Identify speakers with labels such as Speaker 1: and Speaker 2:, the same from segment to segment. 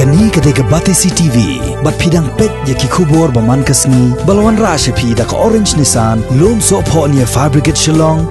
Speaker 1: Kani kadega Batesi TV, bat pidang pet yaki kubor baman kasni, balwan rasha pi da ka orange nisan, lom so po niya fabricate shilong.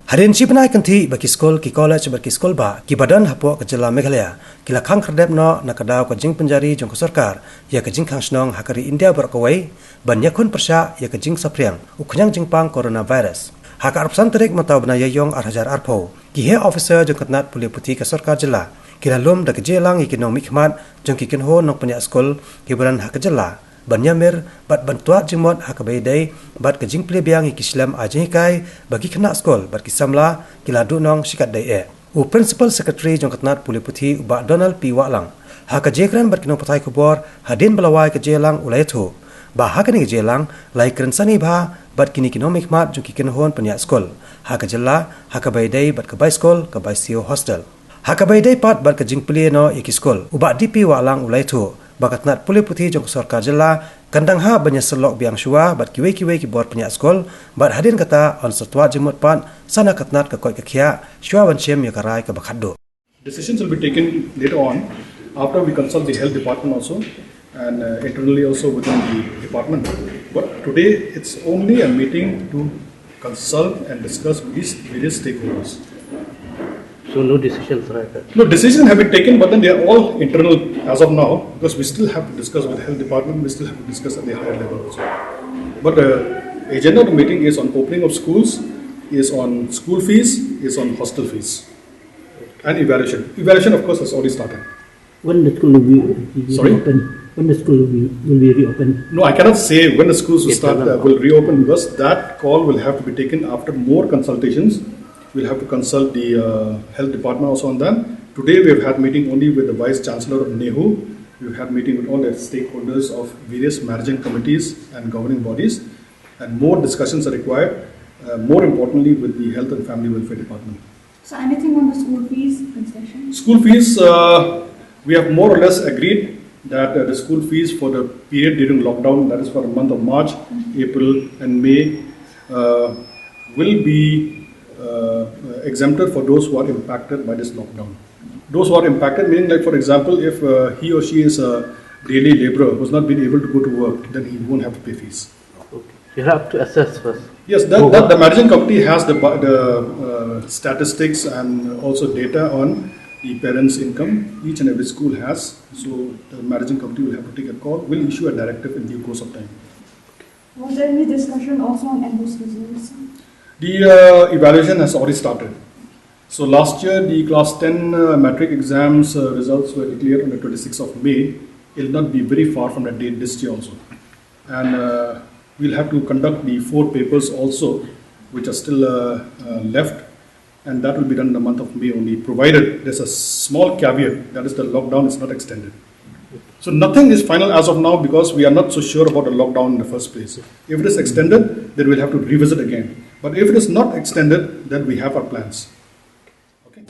Speaker 2: Harin chipnai kanthi baki skul ki college baki skul ba ki badan hapo ka jela Meghalaya kila khang khardep no nakadaw ka jing penjari jong sarkar ya ka jing khang snong hakari India berkawai ban yakun persya ya ka jing sapriang uknyang jingpang coronavirus haka arpsan tarik mataw bna yayong arhajar arpo ki he officer jong Tnat Pule Puthi ka sarkar jela kila lom da ka jelang economic mat jong ki kenho nok penya skul ki badan haka jela Banyamir bat bantuat Jingmut hakabaydai bat ke jing Plie biang ikislam ajengkai bagi kena skol bat kisamla kiladu nong sikat dai u principal secretary jong Tnat Pule Puthi ba Donald P Walang haka jekran bat kinong patai kubor hadin belawai ke jelang ulai thu ba haka ni jelang lai kren sani ba bat kini economic mat jong kikenhon penya skol haka jella hakabaydai bat ke bai skol ke bai sio hostel hakabaydai pat bat ke jing Plie no ikiskol u ba DP Walang ulai thu Bakat Tnat Pule Puthi jong sarkar jela kandang ha banya selok biang Shwa bat kiwe ki bor penya skol bat hadin kata on Twad Jingmut pan sana katnat ka koi ka khia Shwa wanchem ya karai ka bakhaddo.
Speaker 3: Decisions will be taken later on after we consult the health department also and internally also within the department. But today it's only a meeting to consult and discuss with these various stakeholders.
Speaker 4: So no decisions, right?
Speaker 3: No decisions have been taken, but then they are all internal as of now because we still have to discuss with the health department. We still have to discuss at the higher level also. But agenda of the meeting is on opening of schools, is on school fees, is on hostel fees, and evaluation. Evaluation, of course, has already started.
Speaker 4: When the school will be
Speaker 3: Sorry?
Speaker 4: reopened? When the school will be reopened?
Speaker 3: No, I cannot say when the schools will reopen because that call will have to be taken after more consultations. We'll have to consult the health department also on that. Today we have had meeting only with the Vice Chancellor of NEHU. We've had meeting with all the stakeholders of various managing committees and governing bodies. And more discussions are required, more importantly with the Health and Family Welfare Department.
Speaker 5: So anything on the school fees concession?
Speaker 3: School fees, we have more or less agreed that the school fees for the period during lockdown, that is for the month of March, April and May, will be exempted for those who are impacted by this lockdown. Those who are impacted, meaning like for example, if he or she is a daily labourer who has not been able to go to work, then he won't have to pay fees.
Speaker 4: Okay. You have to assess first.
Speaker 3: Yes, that the managing committee has the statistics and also data on the parents' income. Each and every school has. So the managing committee will have to take a call. Will issue a directive in due course of time.
Speaker 5: Was there any discussion also on endless results?
Speaker 3: The evaluation has already started. So last year, the class 10 matric exams results were declared on the 26th of May. It will not be very far from that date this year also. And we'll have to conduct the 4 papers also, which are still left. And that will be done in the month of May only, provided there's a small caveat, that is the lockdown is not extended. So nothing is final as of now because we are not so sure about the lockdown in the first place. If it is extended, then we'll have to revisit again. But if it is not extended, then we have our plans. Okay.